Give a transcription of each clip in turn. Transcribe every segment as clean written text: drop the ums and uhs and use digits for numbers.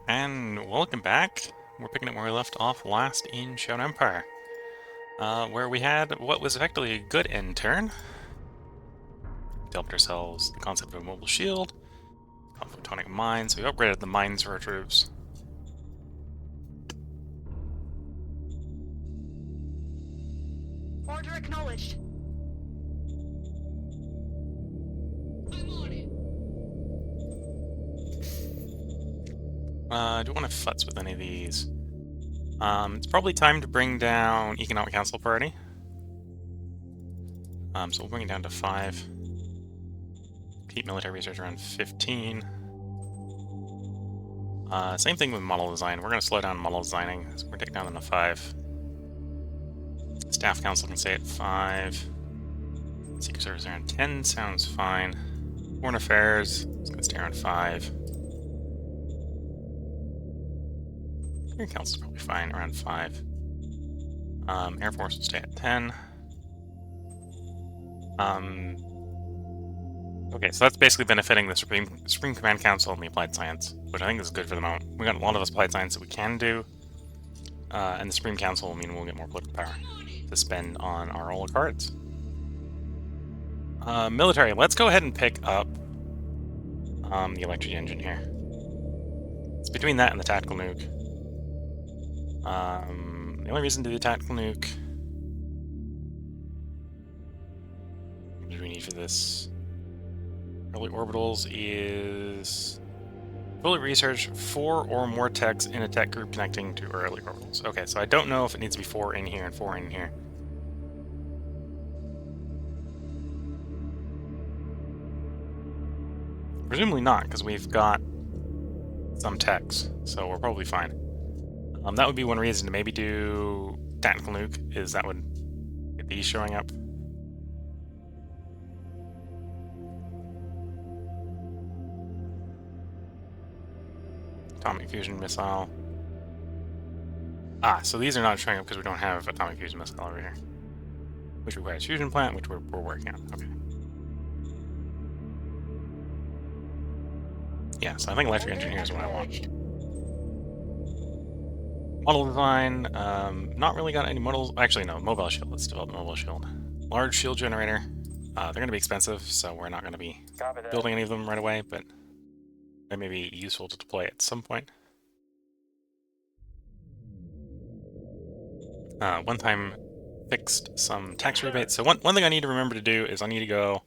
And welcome back. We're picking up where we left off last in Shadow Empire, where we had what was effectively a good end turn. Developed ourselves the concept of a mobile shield, photonic mines, so we upgraded the mines for our troops. Order acknowledged. I'm on it. Do want to futz with any of these. It's probably time to bring down Economic Council Party. So we'll bring it down to 5. Keep military research around 15. Same thing with model design. We're going to slow down model designing, so we're taking down to 5. Staff Council can stay at 5. Secret Service around 10 sounds fine. Foreign Affairs is going to stay around 5. Security Council is probably fine, around 5. Air Force will stay at 10. Okay, so that's basically benefiting the Supreme Command Council and the Applied Science, which I think is good for the moment. We got a lot of Applied Science that we can do, and the Supreme Council will mean we'll get more political power to spend on our roll of cards. Military, let's go ahead and pick up the electric engine here. It's between that and the tactical nuke. The only reason to do the tactical nuke... What do we need for this? Early orbitals is... Fully research 4 or more techs in a tech group connecting to early orbitals. Okay, so I don't know if it needs to be 4 in here and 4 in here. Presumably not, because we've got some techs, so we're probably fine. That would be one reason to maybe do tactical nuke, is that would get these showing up. Atomic fusion missile. Ah, so these are not showing up because we don't have atomic fusion missile over here. Which requires fusion plant, which we're working on. Okay. Yeah, so I think electric engine here is what I want. Model design, not really got any models. Actually, no, mobile shield. Let's develop a mobile shield. Large shield generator. They're going to be expensive, so we're not going to be building any of them right away, but they may be useful to deploy at some point. One time fixed some tax rebates. So one thing I need to remember to do is I need to go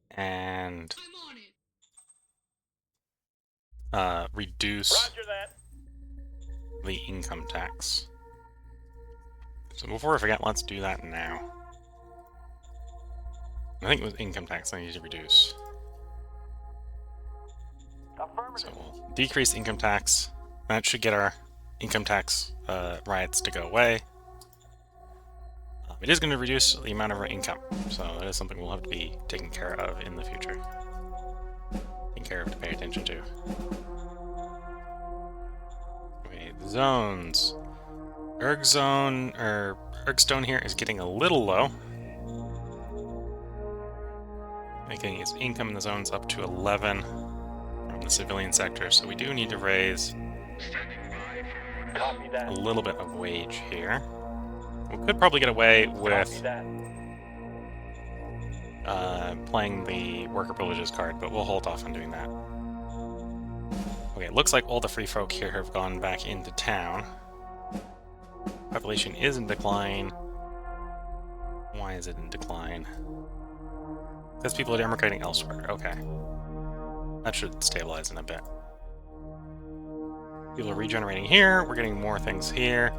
and reduce the income tax. So before I forget, let's do that now. I think it was income tax I need to reduce. So we'll decrease income tax. That should get our income tax riots to go away. It is going to reduce the amount of our income, so that is something we'll have to be taking care of in the future. Taking care of to pay attention to. Okay, zones. Ergstone here is getting a little low. Making its income in the zones up to 11 from the civilian sector, so we do need to raise a little bit of wage here. We could probably get away with playing the worker privileges card, but we'll hold off on doing that. Okay, it looks like all the free folk here have gone back into town. Population is in decline. Why is it in decline? Because people are emigrating elsewhere. Okay. That should stabilize in a bit. People are regenerating here. We're getting more things here.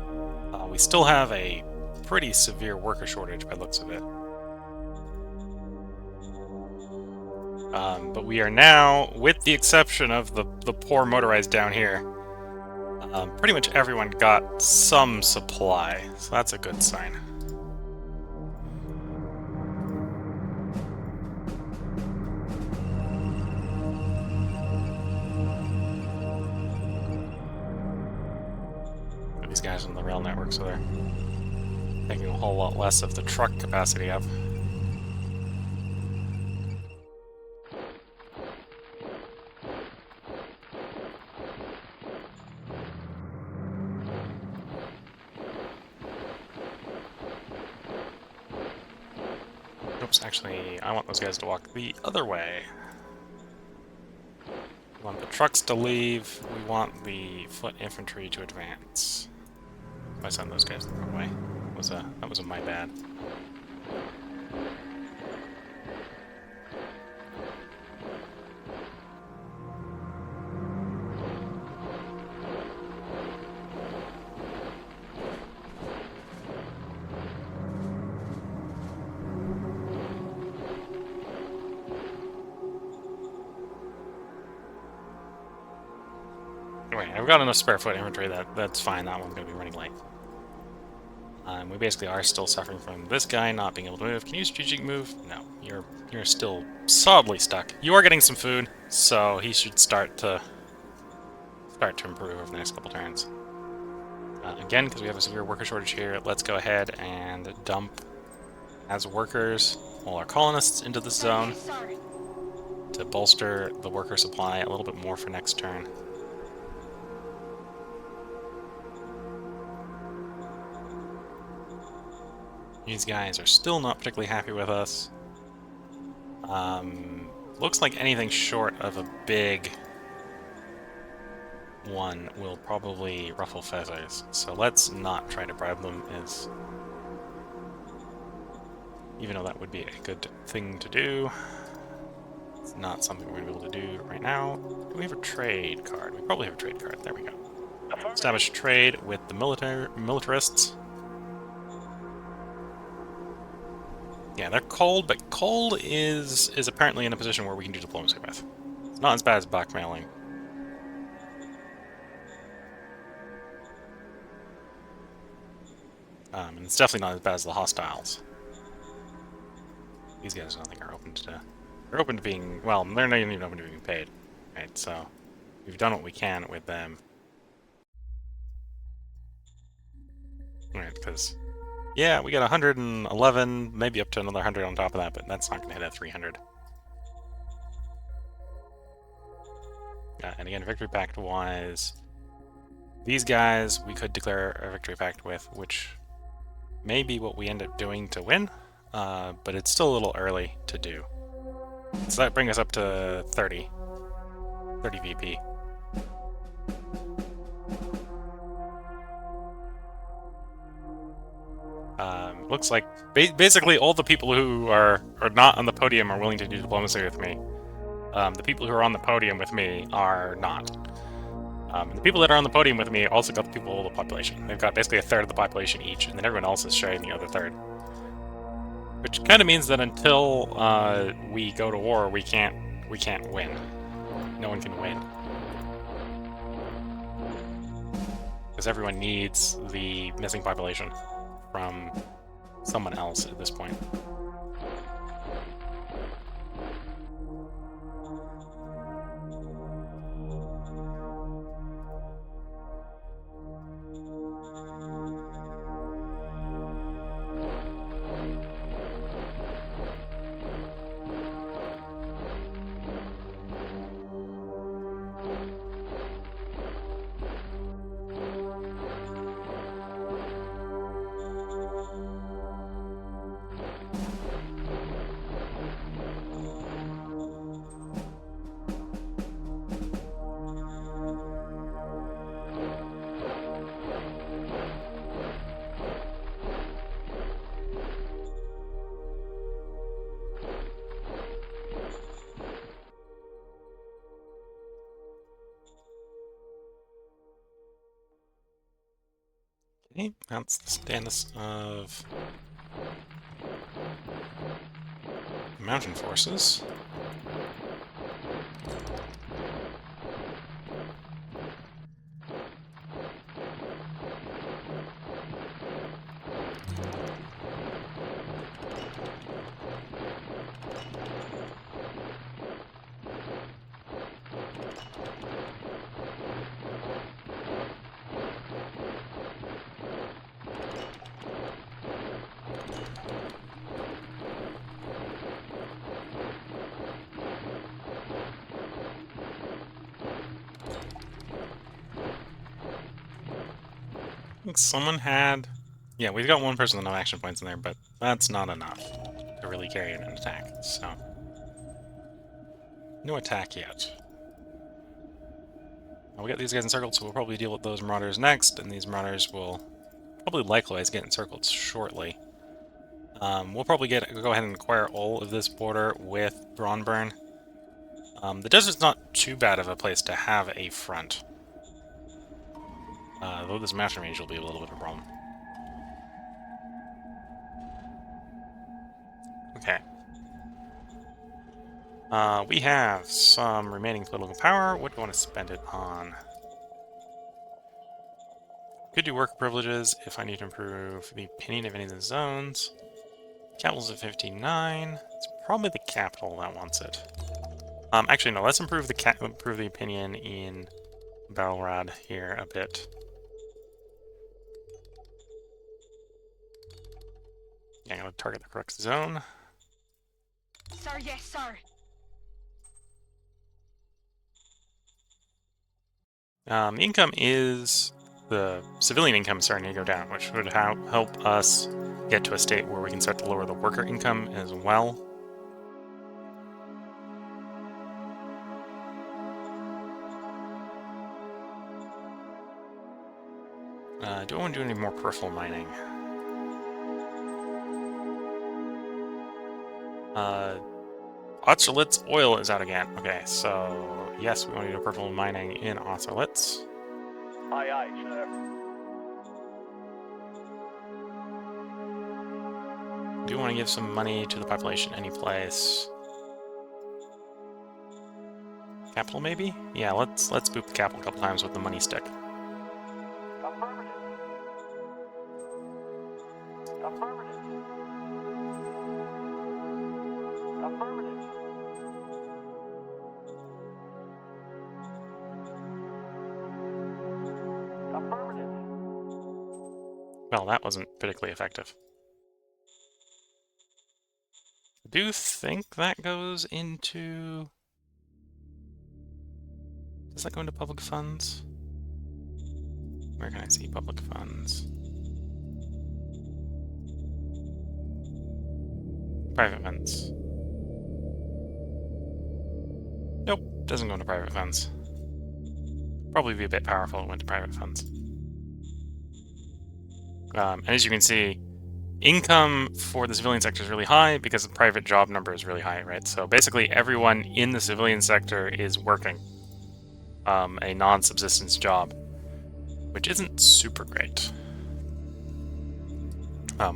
We still have a pretty severe worker shortage by the looks of it. But we are now, with the exception of the poor motorized down here, pretty much everyone got some supply, so that's a good sign. These guys on the rail network, so they're taking a whole lot less of the truck capacity up. Oops, actually, I want those guys to walk the other way. We want the trucks to leave. We want the foot infantry to advance. I sent those guys the wrong way. That was my bad. Anyway, I've got enough spare foot infantry that's fine. That one's going to be running late. We basically are still suffering from this guy not being able to move. Can you strategic move? No, you're still solidly stuck. You are getting some food, so he should start to improve over the next couple turns. Again, because we have a severe worker shortage here, let's go ahead and dump as workers all our colonists into this zone to bolster the worker supply a little bit more for next turn. These guys are still not particularly happy with us. Looks like anything short of a big one will probably ruffle feathers. So let's not try to bribe them, even though that would be a good thing to do. It's not something we're going to be able to do right now. Do we have a trade card? We probably have a trade card. There we go. Establish trade with the militarists. Yeah, they're cold, but cold is apparently in a position where we can do diplomacy with. It's not as bad as blackmailing. And it's definitely not as bad as the hostiles. These guys, I don't think, are open to... They're open to being... Well, they're not even open to being paid. Right, so... We've done what we can with them. Right, because... Yeah, we got 111, maybe up to another 100 on top of that, but that's not going to hit at 300. And again, Victory Pact-wise... These guys we could declare a Victory Pact with, which may be what we end up doing to win, but it's still a little early to do. So that brings us up to 30 VP. Looks like basically all the people who are not on the podium are willing to do diplomacy with me. The people who are on the podium with me are not. The people that are on the podium with me also got the people of the population. They've got basically a third of the population each, and then everyone else is sharing the other third. Which kind of means that until we go to war, we can't win. No one can win. Because everyone needs the missing population from someone else at this point. Okay, that's the status of mountain forces. I think someone had... Yeah, we've got one person with no action points in there, but that's not enough to really carry an attack, so... No attack yet. We got these guys encircled, so we'll probably deal with those marauders next, and these marauders will probably likewise get encircled shortly. We'll probably go ahead and acquire all of this border with Braunburn. The desert's not too bad of a place to have a front. Though this master mage will be a little bit of a problem. Okay. We have some remaining political power. What do we want to spend it on? Could do work privileges if I need to improve the opinion of any of the zones. Capital's at 59. It's probably the capital that wants it. Actually, no. Let's improve the opinion in Balrad here a bit. Yeah, I'm gonna target the correct zone. Sir, yes, sir. The income is... the civilian income is starting to go down, which would help us get to a state where we can start to lower the worker income as well. Do I want to do any more peripheral mining? Austerlitz oil is out again. Okay, so yes, we want to do peripheral mining in Austerlitz. Aye, aye, sir. Do you want to give some money to the population any place? Capital, maybe? Yeah, let's boop the capital a couple times with the money stick. Affirmative. Affirmative. Affirmative. Affirmative. Well, that wasn't particularly effective. I do think that goes into... Does that go into public funds? Where can I see public funds? Private funds. Nope, doesn't go into private funds. Probably be a bit powerful if it went to private funds. And as you can see, income for the civilian sector is really high because the private job number is really high, right? So basically everyone in the civilian sector is working a non-subsistence job, which isn't super great.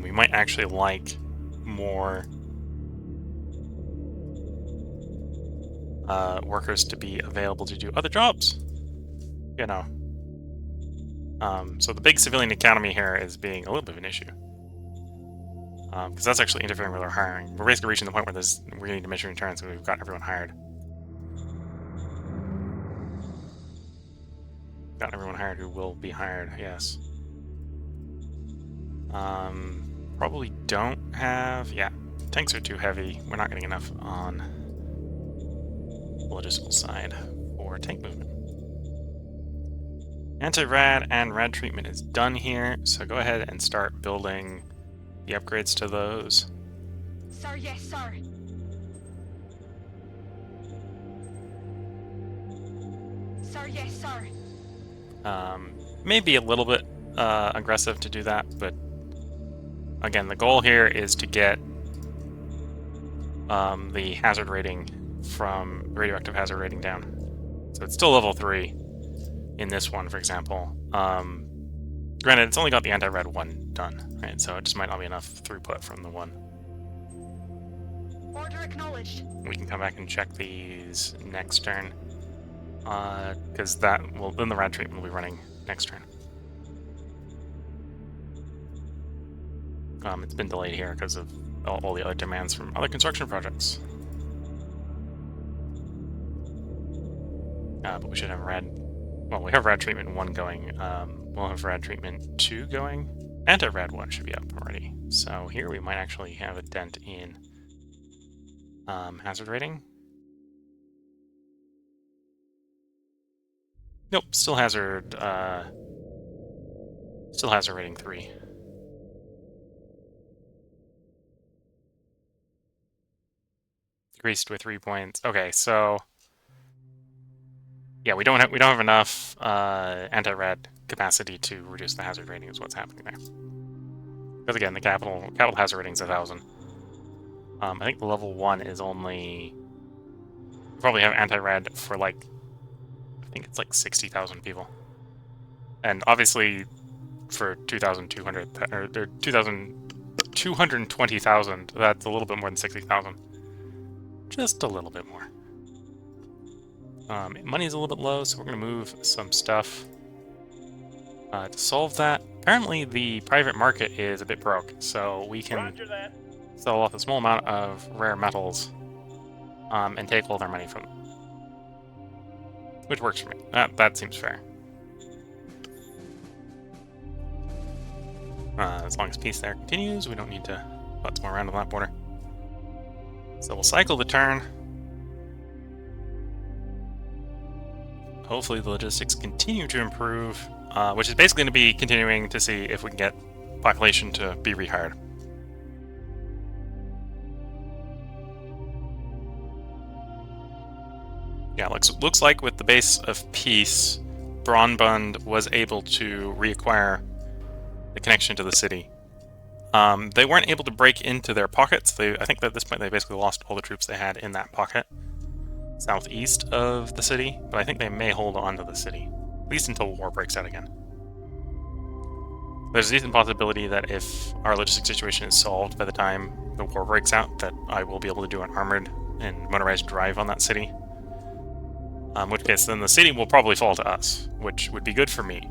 We might actually like more workers to be available to do other jobs, you know. So the big civilian economy here is being a little bit of an issue. Because that's actually interfering with our hiring. We're basically reaching the point where we're getting diminishing returns and we've got everyone hired. Got everyone hired who will be hired, yes. Probably don't have... yeah, tanks are too heavy. We're not getting enough on the logistical side for tank movement. Anti-rad and rad treatment is done here, so go ahead and start building the upgrades to those. Sir, yes, sir. Sir, yes, sir. Maybe a little bit aggressive to do that, but again, the goal here is to get the hazard rating from radioactive hazard rating down. So it's still level 3 in this one, for example. Granted, it's only got the anti-rad 1 done, right? So it just might not be enough throughput from the 1. Order acknowledged. We can come back and check these next turn. Because that will... then the rad treatment will be running next turn. It's been delayed here because of all the other demands from other construction projects. But we should have rad... well, we have rad treatment 1 going. We'll have rad treatment 2 going. Anti-rad 1 should be up already. So here we might actually have a dent in hazard rating. Nope, still hazard rating 3. Increased with 3 points. Okay, so yeah, we don't have enough anti-red capacity to reduce the hazard rating. Is what's happening there. Because again, the capital hazard rating is 1,000. I think the level 1 is only. We probably have anti-red for like, I think it's like 60,000 people, and obviously for 2,200 or 220,000, that's a little bit more than 60,000. Just a little bit more. Money's a little bit low, so we're going to move some stuff to solve that. Apparently, the private market is a bit broke, so we can sell off a small amount of rare metals and take all their money from them. Which works for me. That seems fair. As long as peace there continues, we don't need to put more around on that border. So we'll cycle the turn. Hopefully the logistics continue to improve, which is basically going to be continuing to see if we can get population to be rehired. Yeah, looks like with the base of peace, Bronbund was able to reacquire the connection to the city. They weren't able to break into their pockets. I think that at this point they basically lost all the troops they had in that pocket southeast of the city, but I think they may hold on to the city, at least until war breaks out again. There's a decent possibility that if our logistic situation is solved by the time the war breaks out, that I will be able to do an armored and motorized drive on that city. In which case, then the city will probably fall to us, which would be good for me.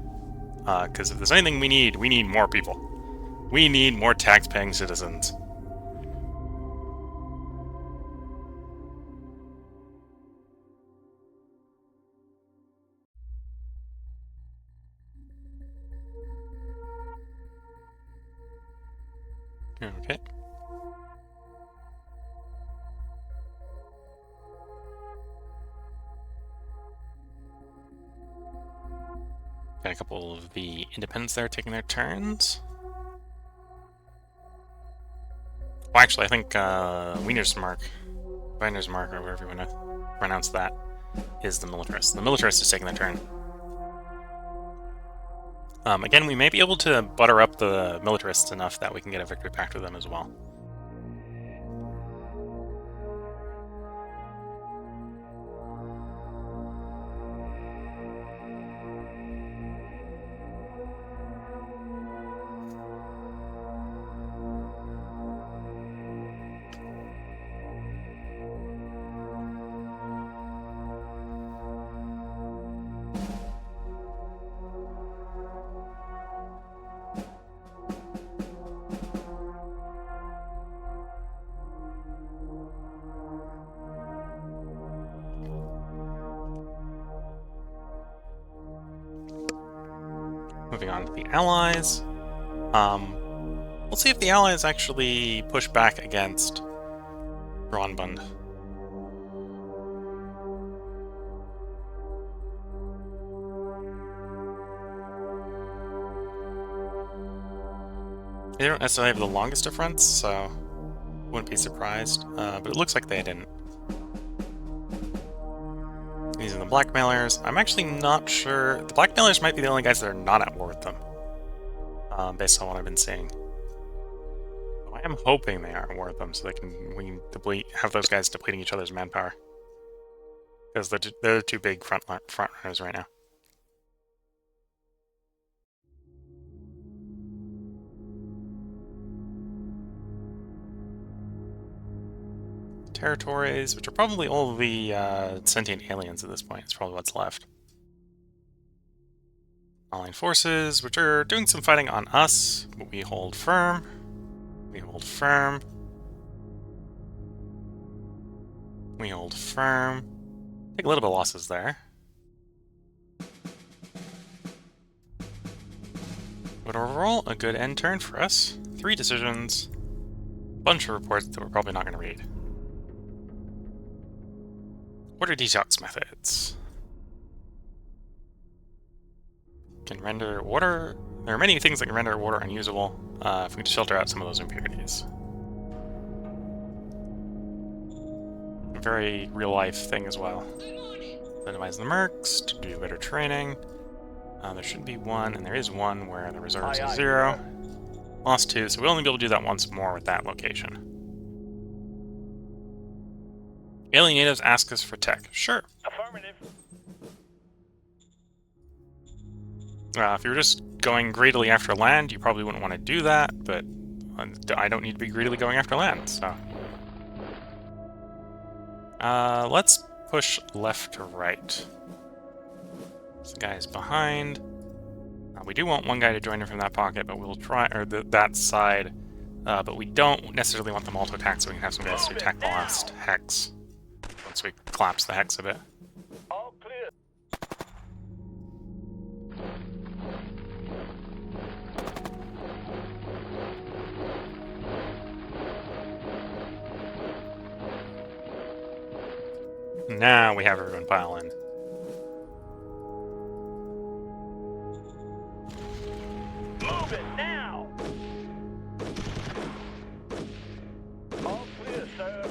Because if there's anything we need more people. We need more tax-paying citizens. Okay. Got a couple of the independents there taking their turns. Well, actually, I think Weinersmark, or whatever you want to pronounce that, is the militarist. The militarist is taking their turn. Again, we may be able to butter up the militarists enough that we can get a victory pact with them as well. Moving on to the Allies. We'll see if the Allies actually push back against Bronbund. They don't necessarily have the longest of fronts, so wouldn't be surprised. But it looks like they didn't. These are the blackmailers. I'm actually not sure. The blackmailers might be the only guys that are not at war with them, based on what I've been seeing. I am hoping they are at war with them, so we can have those guys depleting each other's manpower, because they're the two big front runners right now. Territories, which are probably all the sentient aliens at this point. It's probably what's left. Allied forces, which are doing some fighting on us, but we hold firm. We hold firm. We hold firm. Take a little bit of losses there. But overall, a good end turn for us. 3 decisions. Bunch of reports that we're probably not going to read. Order detox methods. Can render water. There are many things that can render water unusable. If we can shelter out some of those impurities. a very real-life thing as well. Minimize the mercs to do better training. There should be one, and there is one where the reserves Aye, is aye, 0. sir. Lost 2, so we'll only be able to do that once more with that location. Alien natives ask us for tech. Sure. Affirmative. If you were just going greedily after land, you probably wouldn't want to do that, but I don't need to be greedily going after land, so... let's push left to right. This guy is behind. We do want one guy to join in from that pocket, but we'll try, or that side, but we don't necessarily want them all to attack, so we can have some guys to attack the last hex, once we collapse the hex a bit. All clear. Now we have everyone pile in. Move it now. All clear, sir.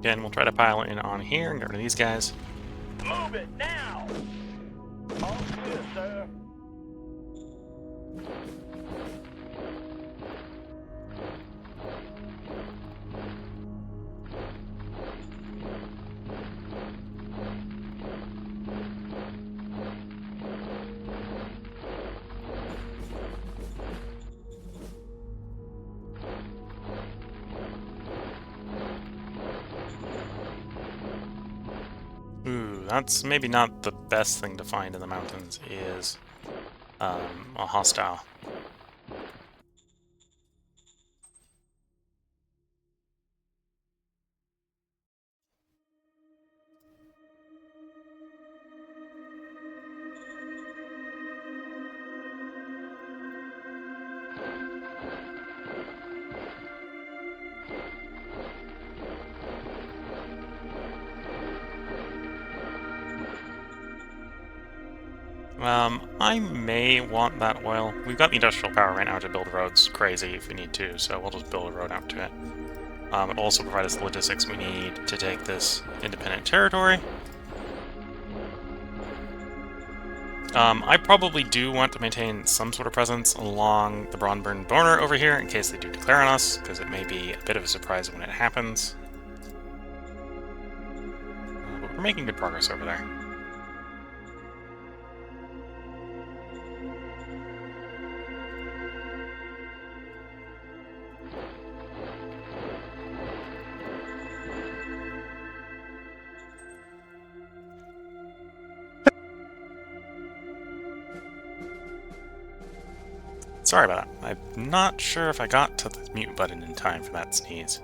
Again, we'll try to pile in on here and get rid of these guys. Move it now. All clear, sir. Ooh, that's maybe not the best thing to find in the mountains, is a hostile. I may want that oil. We've got the industrial power right now to build roads crazy if we need to, so we'll just build a road out to it. It'll also provide us the logistics we need to take this independent territory. I probably do want to maintain some sort of presence along the Bronburn border over here in case they do declare on us, because it may be a bit of a surprise when it happens. But we're making good progress over there. Sorry about that. I'm not sure if I got to the mute button in time for that sneeze.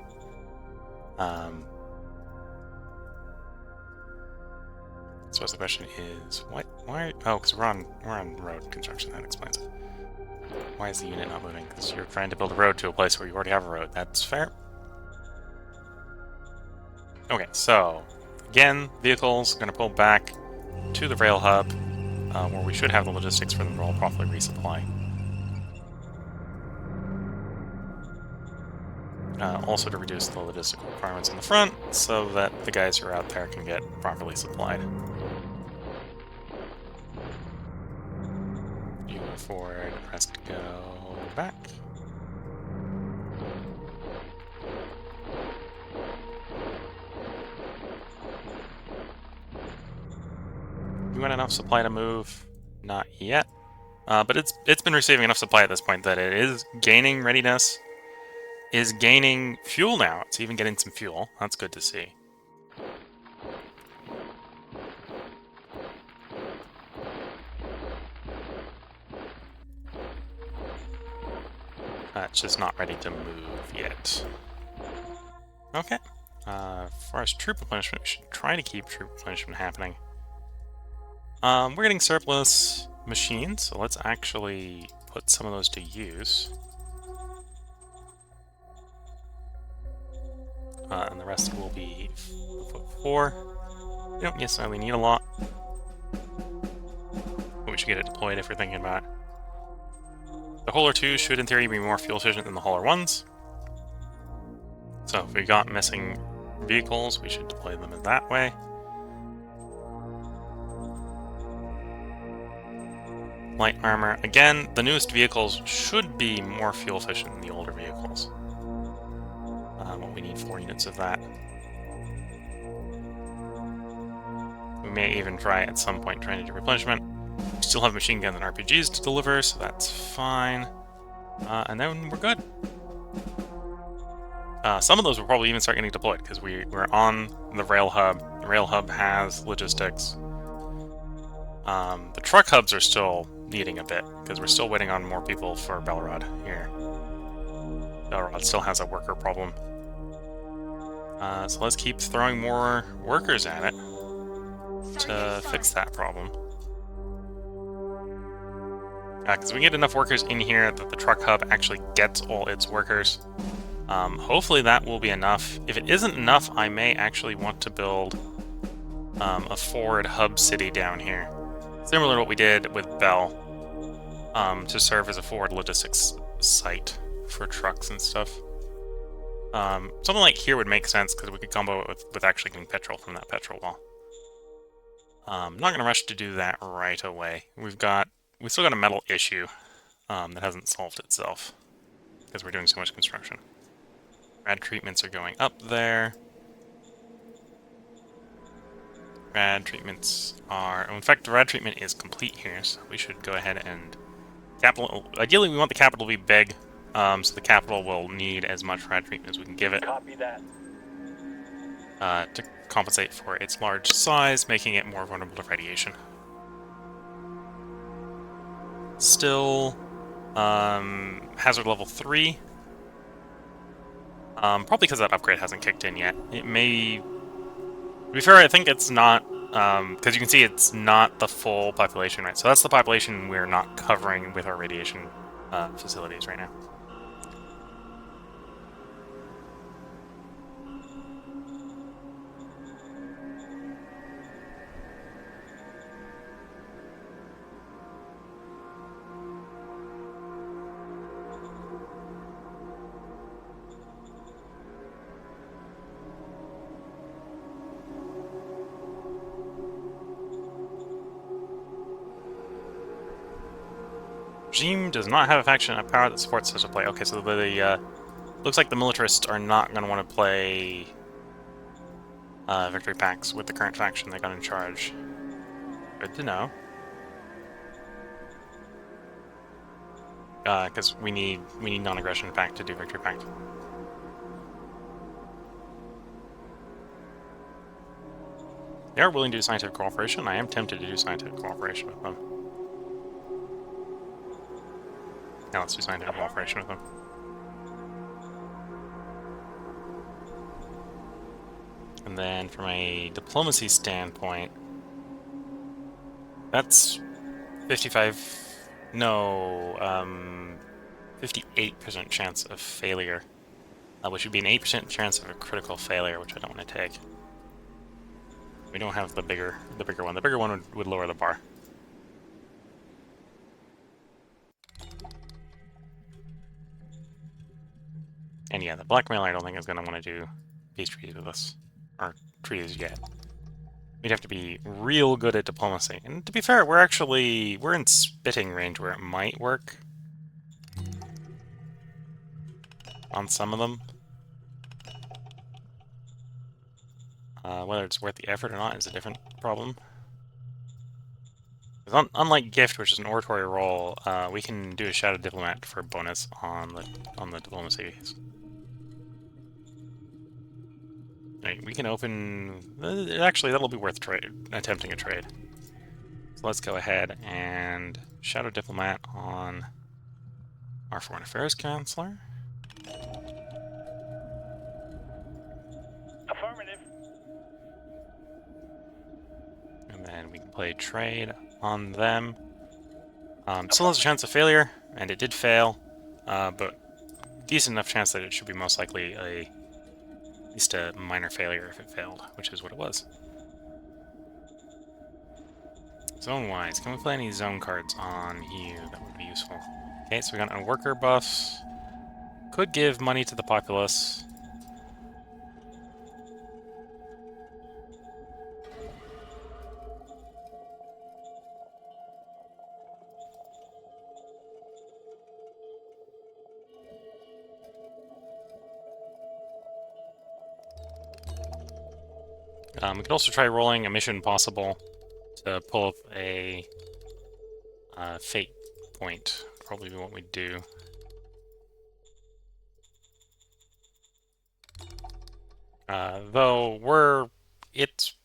So the question is, why? Oh, because we're on road construction. That explains it. Why is the unit not moving? Because you're trying to build a road to a place where you already have a road. That's fair. Okay, so again, vehicles going to pull back to the rail hub, where we should have the logistics for them to all properly resupply. Also to reduce the logistical requirements in the front, so that the guys who are out there can get properly supplied. You go forward, rest go back. You want enough supply to move? Not yet. But it's been receiving enough supply at this point that it is gaining readiness. Is gaining fuel now. It's even getting some fuel. That's good to see. It's just not ready to move yet. Okay. As far as troop replenishment, we should try to keep troop replenishment happening. We're getting surplus machines, so let's actually put some of those to use. And the rest will be 4. We don't necessarily need a lot. But we should get it deployed if we're thinking about it. The Holler 2 should, in theory, be more fuel efficient than the Holler 1s. So if we got missing vehicles, we should deploy them in that way. Light armor. Again, the newest vehicles should be more fuel efficient than the older vehicles. Well, we need 4 units of that. We may even try at some point trying to do replenishment. We still have machine guns and RPGs to deliver, so that's fine. And then we're good. Some of those will probably even start getting deployed, because we're on the rail hub. The rail hub has logistics. The truck hubs are still needing a bit, because we're still waiting on more people for Belrod here. Belrod still has a worker problem. So let's keep throwing more workers at it to fix that problem. Because we get enough workers in here that the truck hub actually gets all its workers. Hopefully that will be enough. If it isn't enough, I may actually want to build a forward hub city down here. Similar to what we did with Bell, to serve as a forward logistics site for trucks and stuff. Something like here would make sense, because we could combo it with actually getting petrol from that petrol wall. Not going to rush to do that right away. We've still got a metal issue that hasn't solved itself, because we're doing so much construction. Rad treatments are going up there. Rad treatments are... in fact, the rad treatment is complete here, so we should go ahead and... Ideally, we want the capital to be big, so the capital will need as much rad treatment as we can give it. Copy that. To compensate for its large size, making it more vulnerable to radiation. Still, hazard level 3. Probably because that upgrade hasn't kicked in yet. It may... to be fair, I think it's not, because you can see it's not the full population, right? So that's the population we're not covering with our radiation facilities right now. Regime does not have a faction of power that supports such a play. Okay, so the looks like the militarists are not going to want to play victory packs with the current faction they got in charge. Good to know. Because we need non-aggression pact to do victory pact. They are willing to do scientific cooperation. I am tempted to do scientific cooperation with them. Now let's do scientific cooperation with them. And then from a diplomacy standpoint, that's 58% chance of failure, which would be an 8% chance of a critical failure, which I don't want to take. We don't have the bigger one. The bigger one would lower the bar. And yeah, the blackmailer I don't think is going to want to do peace treaties with us. Or treaties yet. We'd have to be real good at diplomacy. And to be fair, we're in spitting range where it might work. On some of them. Whether it's worth the effort or not is a different problem. Unlike Gift, which is an oratory roll, we can do a Shadow Diplomat for bonus on the diplomacy. Right, we can open... actually, that'll be worth attempting a trade. So let's go ahead and Shadow Diplomat on our Foreign Affairs Counselor. Affirmative. And then we can play trade on them. Still has a chance of failure, and it did fail, but decent enough chance that it should be most likely at least a minor failure if it failed, which is what it was. Zone-wise, can we play any zone cards on here that would be useful? Okay, so we got a worker buff. Could give money to the populace. We could also try rolling a Mission Impossible to pull up a fate point. Probably what we'd do. Though it's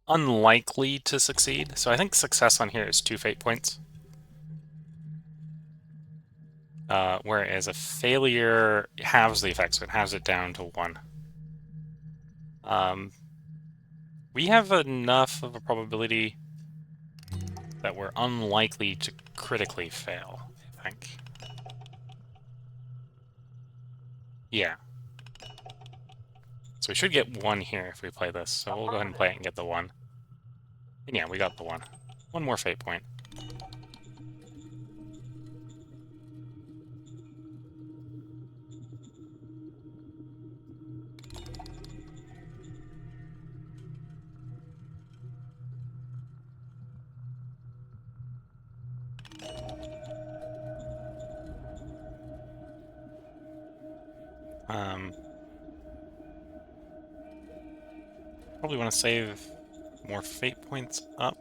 unlikely to succeed. So I think success on here is 2 fate points. Whereas a failure halves the effect, so it halves it down to 1. We have enough of a probability that we're unlikely to critically fail, I think. Yeah. So we should get 1 here if we play this, so we'll go ahead and play it and get the 1. And yeah, we got the 1. 1 more fate point. Probably want to save more fate points up.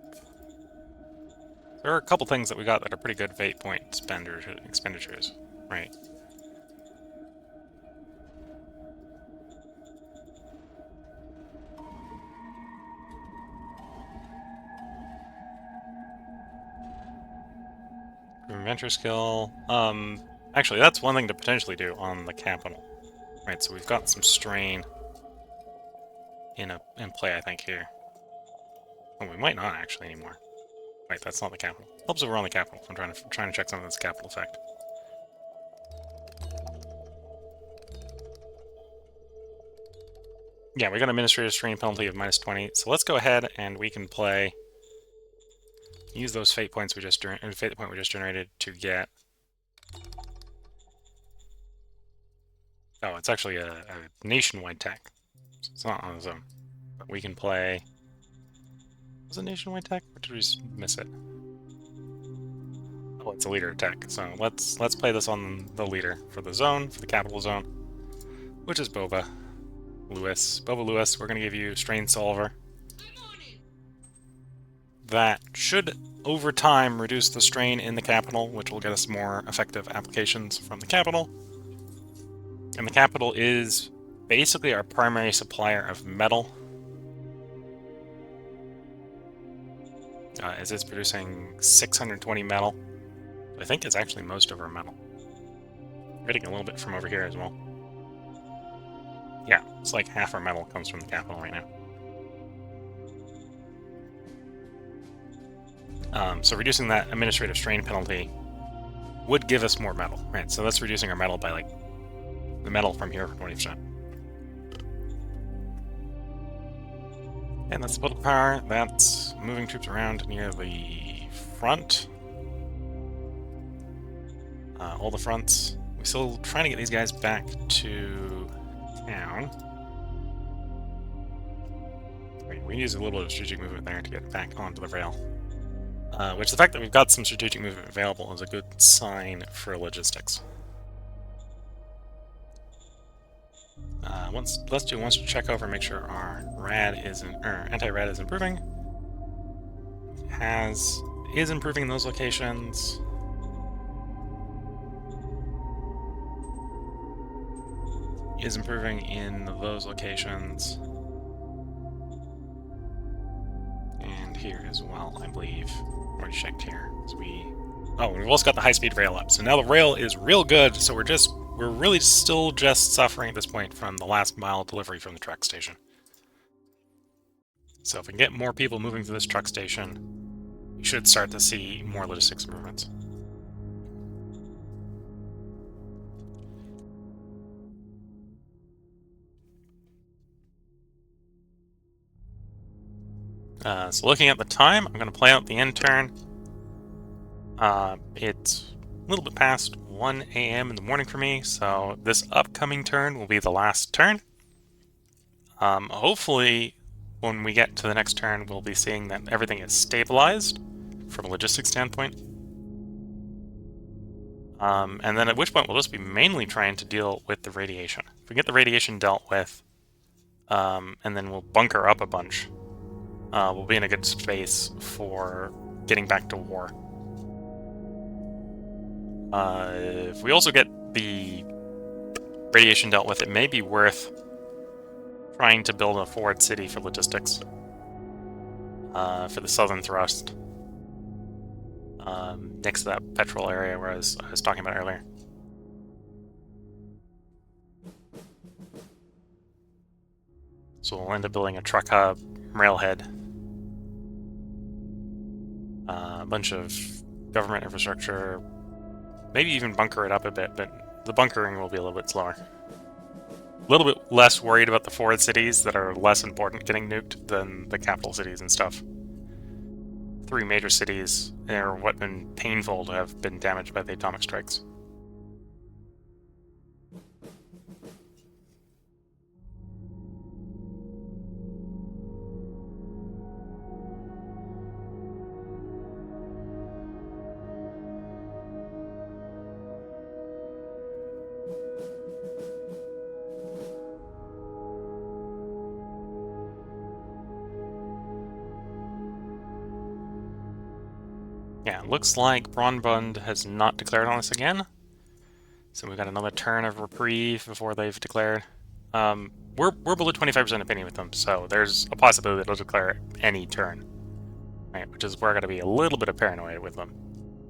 There are a couple things that we got that are pretty good fate point expenditures, right? Inventor skill. Actually, that's one thing to potentially do on the capital. Right, so we've got some strain in play, I think, here. Oh, we might not actually anymore. Wait, that's not the capital. Helps if we're on the capital. I'm trying to check some of this capital effect. Yeah, we got administrative strain penalty of -20. So let's go ahead and we can use those fate points fate point we just generated to get. Oh, it's actually a nationwide tech. So it's not on its own. But we can play. Was it nationwide tech? Or did we just miss it? Oh, it's a leader tech. So let's play this on the leader for the zone, for the capital zone, which is Boba Lewis. Boba Lewis, we're going to give you Strain Solver. That should, over time, reduce the strain in the capital, which will get us more effective applications from the capital. And the capital is basically our primary supplier of metal, as it's producing 620 metal. I think it's actually most of our metal. We're getting a little bit from over here as well. Yeah, it's like half our metal comes from the capital right now. So reducing that administrative strain penalty would give us more metal, right? So that's reducing our metal by like the metal from here for 20%. And that's the political power. That's moving troops around near the front. All the fronts. We're still trying to get these guys back to town. Wait, we use a little bit of strategic movement there to get back onto the rail. Which the fact that we've got some strategic movement available is a good sign for logistics. Let's do once to check over, make sure our anti-rad is improving. Is improving in those locations. Is improving in those locations. And here as well, I believe. Already checked here. We've also got the high-speed rail up. So now the rail is real good, so we're really still just suffering at this point from the last mile delivery from the truck station. So if we can get more people moving to this truck station, we should start to see more logistics improvements. So looking at the time, I'm going to play out the end turn. It's a little bit past 1 a.m. in the morning for me, so this upcoming turn will be the last turn. Hopefully, when we get to the next turn, we'll be seeing that everything is stabilized from a logistics standpoint. And then at which point we'll just be mainly trying to deal with the radiation. If we get the radiation dealt with, and then we'll bunker up a bunch, we'll be in a good space for getting back to war. If we also get the radiation dealt with, it may be worth trying to build a forward city for logistics for the southern thrust, next to that petrol area where I was talking about earlier. So we'll end up building a truck hub, railhead, a bunch of government infrastructure, maybe even bunker it up a bit, but the bunkering will be a little bit slower. A little bit less worried about the forward cities that are less important getting nuked than the capital cities and stuff. 3 major cities are what have been painful to have been damaged by the atomic strikes. Yeah, looks like Bronbund has not declared on us again. So we've got another turn of reprieve before they've declared. We're below 25% opinion with them, so there's a possibility that they'll declare any turn. Right, which is where I gotta be a little bit of paranoid with them.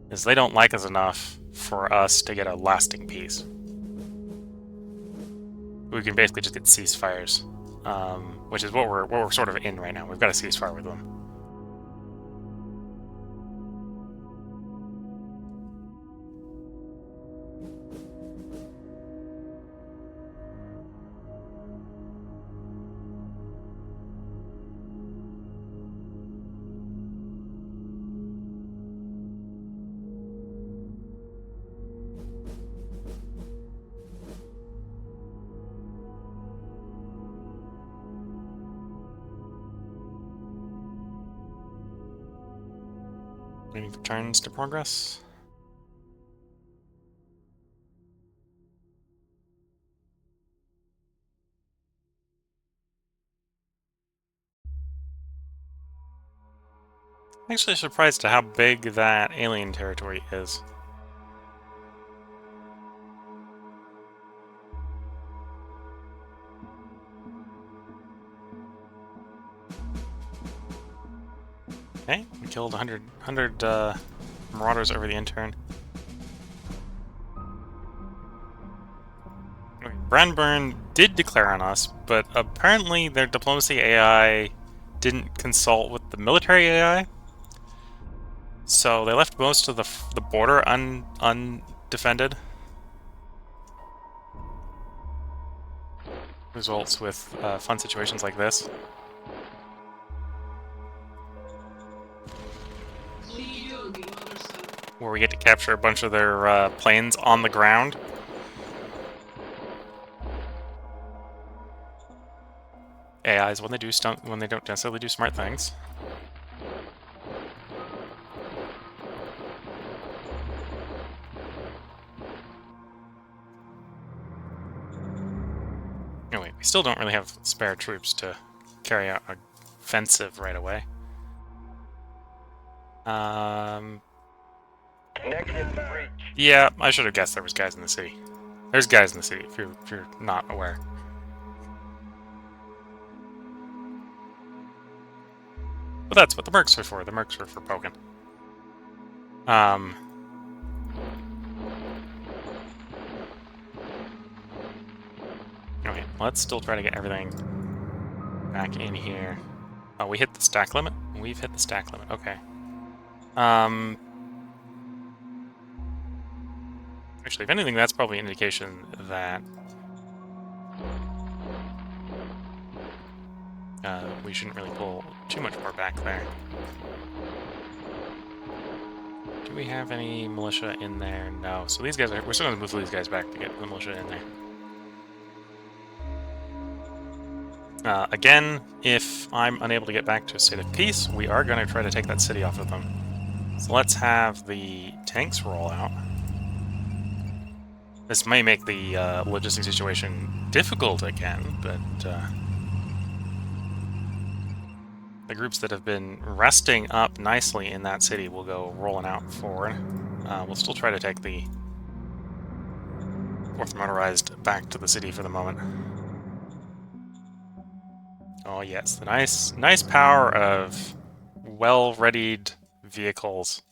Is they don't like us enough for us to get a lasting peace. We can basically just get ceasefires, which is what we're sort of in right now. We've got a ceasefire with them. Waiting for turns to progress. I'm actually surprised at how big that alien territory is. Okay, we killed 100 marauders over the intern. Brandburn did declare on us, but apparently their diplomacy AI didn't consult with the military AI. So they left most of the border undefended. Results with fun situations like this. Where we get to capture a bunch of their planes on the ground. AIs when they don't necessarily do smart things. Anyway, we still don't really have spare troops to carry out an offensive right away. Negative breach. Yeah, I should have guessed there was guys in the city. There's guys in the city if you're not aware. But that's what the mercs are for. The mercs are for poking. Anyway, let's still try to get everything back in here. Oh, we hit the stack limit? We've hit the stack limit. Okay. Actually, if anything, that's probably an indication that We shouldn't really pull too much more back there. Do we have any militia in there? No. So these guys are... We're still going to move these guys back to get the militia in there. Again, if I'm unable to get back to a state of peace, we are going to try to take that city off of them. So let's have the tanks roll out. This may make the logistics situation difficult again, but the groups that have been resting up nicely in that city will go rolling out forward. We'll still try to take the 4th Motorized back to the city for the moment. Oh yes, the nice power of well-readied vehicles.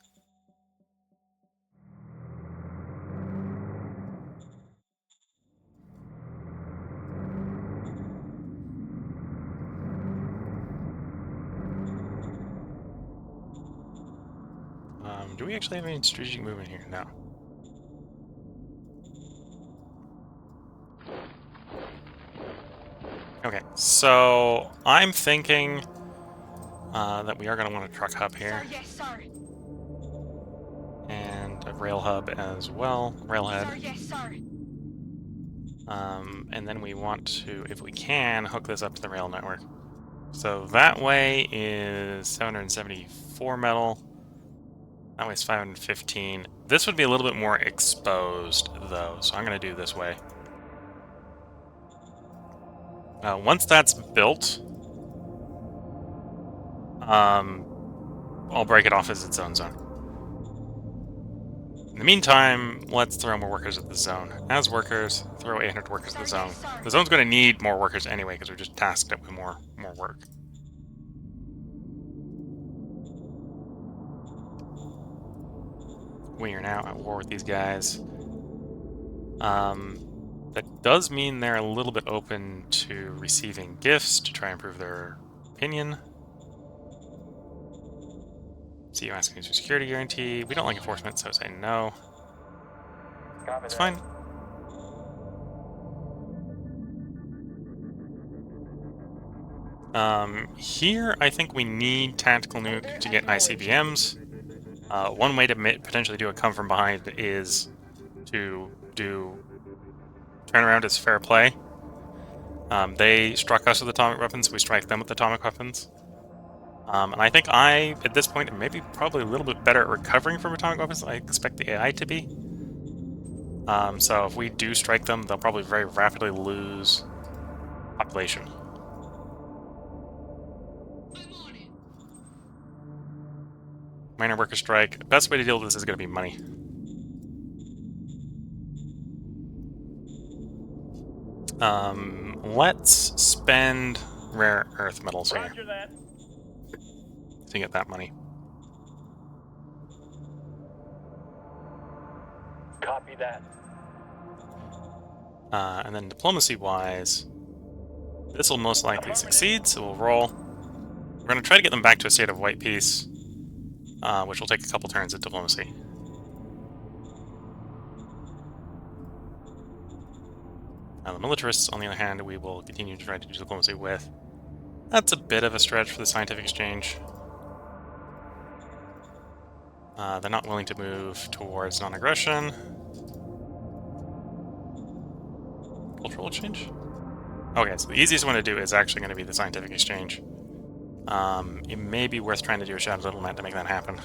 Do we actually have any strategic movement here? No. Okay, so I'm thinking that we are going to want a truck hub here. Sir, yes, sir. And a rail hub as well, railhead. Sir, yes, sir. And then we want to, if we can, hook this up to the rail network. So that way is 774 metal. That way is 515. This would be a little bit more exposed, though, so I'm going to do this way. Once that's built, I'll break it off as its own zone. In the meantime, let's throw more workers at the zone. As workers, throw 800 workers at the zone. The zone's going to need more workers anyway, because we're just tasked it with more work. We are now at war with these guys. That does mean they're a little bit open to receiving gifts to try and improve their opinion. See you asking for security guarantee. We don't like enforcement, so say no. It's fine. Here, I think we need tactical nuke to get ICBMs. One way to potentially do a come from behind is to do turnaround as fair play. They struck us with atomic weapons, we strike them with atomic weapons. And I think at this point, maybe probably a little bit better at recovering from atomic weapons than I expect the AI to be. So if we do strike them, they'll probably very rapidly lose population. Minor worker strike. Best way to deal with this is going to be money. Let's spend rare earth metals here to get that money. Copy that. And then diplomacy-wise, this will most likely succeed, so we'll roll. We're going to try to get them back to a state of white peace, which will take a couple turns of diplomacy. The militarists, on the other hand, we will continue to try to do diplomacy with. That's a bit of a stretch for the scientific exchange. They're not willing to move towards non-aggression. Cultural exchange? Okay, so the easiest one to do is actually going to be the scientific exchange. It may be worth trying to do a shadow settlement to make that happen.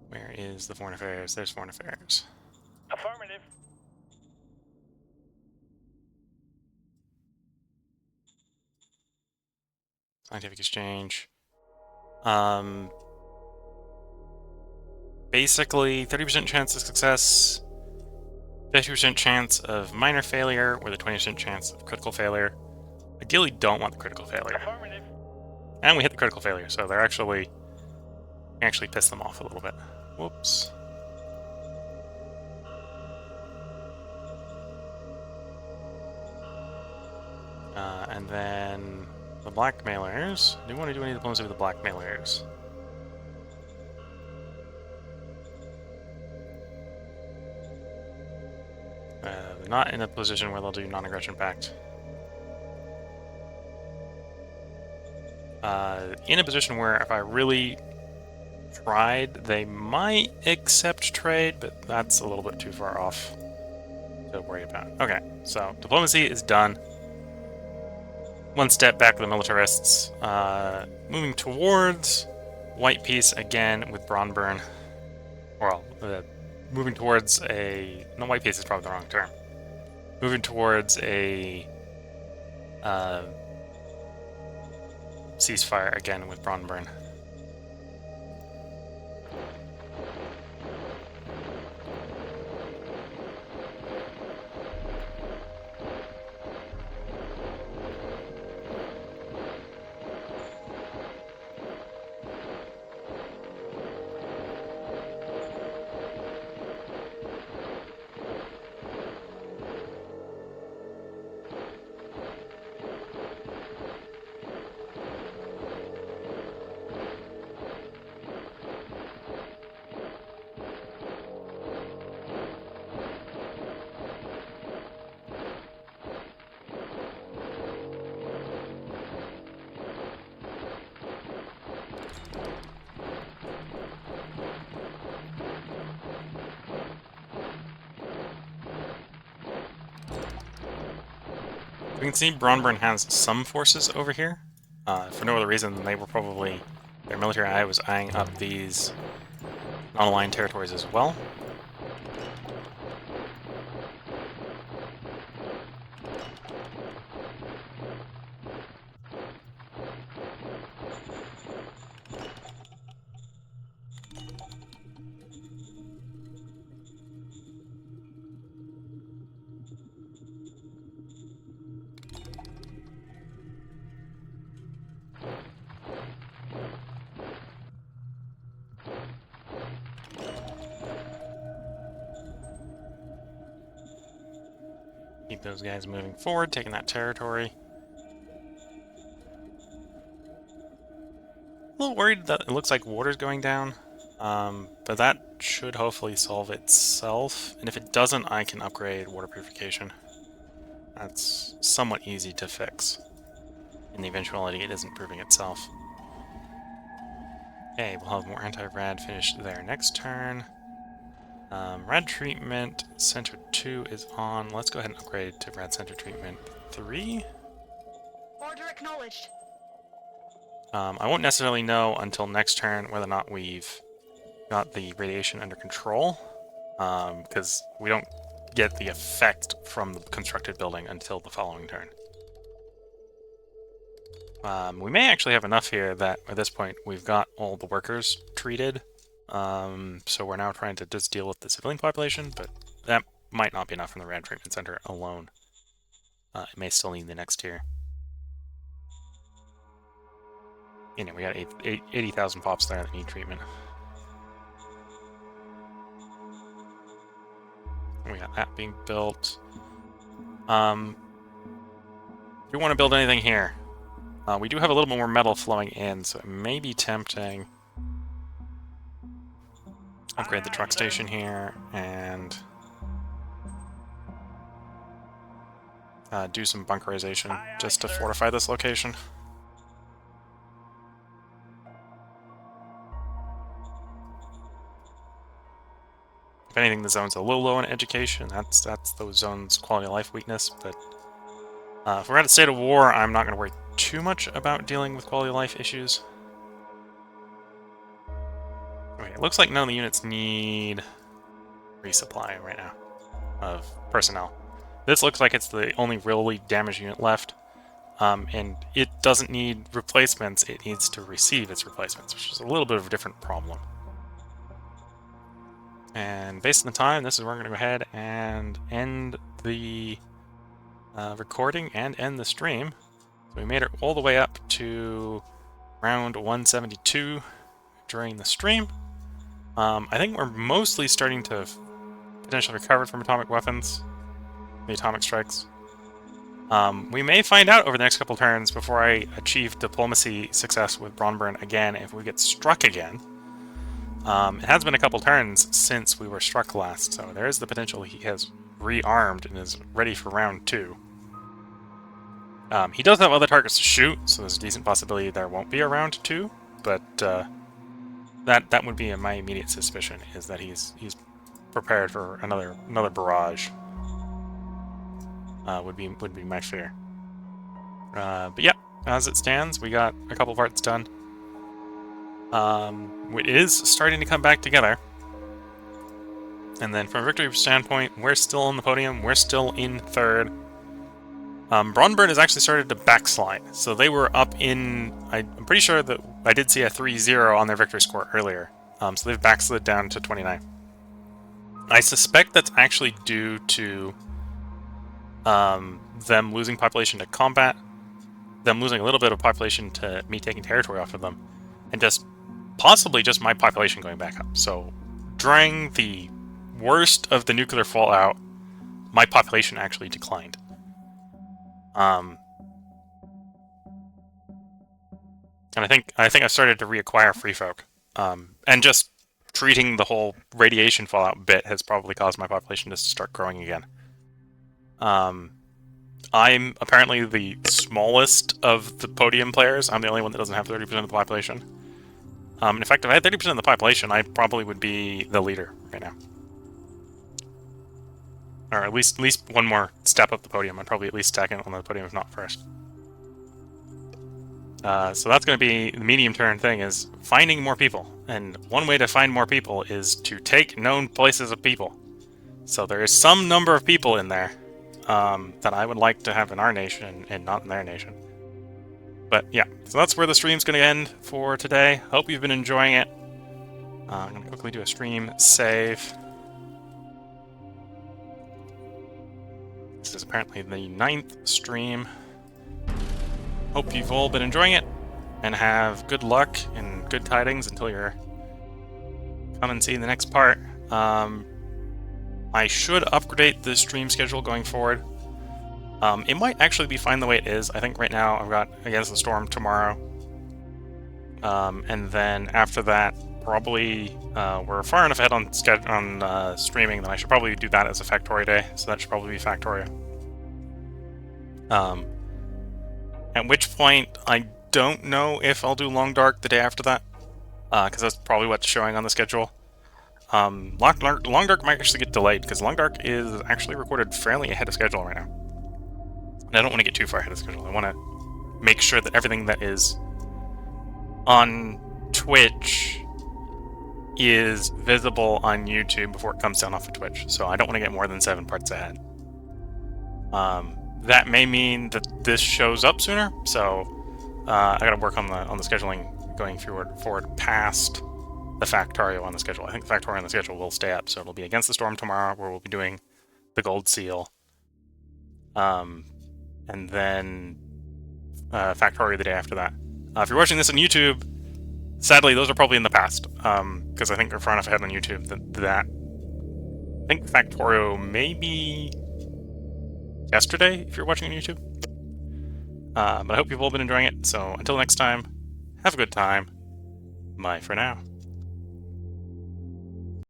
Where is the foreign affairs? There's foreign affairs. Affirmative. Scientific exchange. Basically, 30% chance of success, 50% chance of minor failure, with a 20% chance of critical failure. Ideally, don't want the critical failure. Affirmative. And we hit the critical failure, so they're actually piss them off a little bit. Whoops. And then the blackmailers. Do you want to do any diplomacy with the blackmailers? Not in a position where they'll do non-aggression pact. In a position where if I really tried, they might accept trade, but that's a little bit too far off to worry about. Okay, so diplomacy is done. One step back with the militarists. Moving towards white peace again with Bronburn. Well, moving towards a... No, white peace is probably the wrong term. Moving towards a ceasefire again with Bronburn. We can see Bronburn has some forces over here. For no other reason than they were probably... Their military eye was eyeing up these non-aligned territories as well. Keep those guys moving forward, taking that territory. A little worried that it looks like water's going down, but that should hopefully solve itself. And if it doesn't, I can upgrade water purification. That's somewhat easy to fix in the eventuality it isn't proving itself. Okay, we'll have more anti-rad finished there next turn. Rad treatment center 2 is on. Let's go ahead and upgrade to rad center treatment 3. Order acknowledged. I won't necessarily know until next turn whether or not we've got the radiation under control, because we don't get the effect from the constructed building until the following turn. We may actually have enough here that at this point we've got all the workers treated, so we're now trying to just deal with the civilian population, but that might not be enough from the rad treatment center alone. It may still need the next tier. You know, we got 80,000 pops there that need treatment. We got that being built. Do you want to build anything here? We do have a little bit more metal flowing in, so it may be tempting. Upgrade the truck station here, and do some bunkerization just to fortify this location. If anything, the zone's a little low in education. That's those zones' quality of life weakness. But if we're at a state of war, I'm not going to worry too much about dealing with quality of life issues. Okay, it looks like none of the units need resupply right now of personnel. This looks like it's the only really damaged unit left, and it doesn't need replacements. It needs to receive its replacements, which is a little bit of a different problem. And based on the time, this is where I'm going to go ahead and end the recording and end the stream. So we made it all the way up to round 172 during the stream. I think we're mostly starting to potentially recover from atomic weapons, the atomic strikes. We may find out over the next couple turns before I achieve diplomacy success with Bronburn again if we get struck again. It has been a couple turns since we were struck last, so there is the potential he has rearmed and is ready for round 2. He does have other targets to shoot, so there's a decent possibility there won't be a round 2, but that would be my immediate suspicion, is that he's prepared for another barrage. Would be my fear. But yeah, as it stands, we got a couple parts done. It is starting to come back together. And then from a victory standpoint, we're still on the podium. We're still in 3rd. Bronnburn has actually started to backslide. So they were up in... I'm pretty sure that I did see a 3-0 on their victory score earlier. So they've backslid down to 29. I suspect that's actually due to them losing population to combat, them losing a little bit of population to me taking territory off of them, and possibly just my population going back up. So during the worst of the nuclear fallout, my population actually declined. And I think I've started to reacquire free folk. And just treating the whole radiation fallout bit has probably caused my population to start growing again. I'm apparently the smallest of the podium players. I'm the only one that doesn't have 30% of the population. In fact, if I had 30% of the population, I probably would be the leader right now. Or at least one more step up the podium. I'd probably at least second on the podium, if not first. So that's going to be the medium-term thing, is finding more people. And one way to find more people is to take known places of people. So there is some number of people in there that I would like to have in our nation and not in their nation. But yeah, so that's where the stream's going to end for today. Hope you've been enjoying it. I'm going to quickly do a stream save. This is apparently the 9th stream. Hope you've all been enjoying it, and have good luck and good tidings until you're come and see the next part. I should upgrade the stream schedule going forward. It might actually be fine the way it is. I think right now I've got Against the Storm tomorrow. And then after that, probably we're far enough ahead on streaming that I should probably do that as a Factorio day. So that should probably be Factorio. At which point, I don't know if I'll do Long Dark the day after that, because that's probably what's showing on the schedule. Long Dark might actually get delayed, because Long Dark is actually recorded fairly ahead of schedule right now. And I don't want to get too far ahead of schedule. I want to make sure that everything that is on Twitch is visible on YouTube before it comes down off of Twitch. So I don't want to get more than 7 parts ahead. That may mean that this shows up sooner, so I got to work on the scheduling going forward past the Factorio on the schedule. I think the Factorio on the schedule will stay up, so it'll be Against the Storm tomorrow, where we'll be doing the Gold Seal, and then Factorio the day after that. If you're watching this on YouTube, sadly those are probably in the past, because I think we're far enough ahead on YouTube that I think Factorio may be yesterday, if you're watching on YouTube. But I hope you've all been enjoying it, so until next time, have a good time. Bye for now.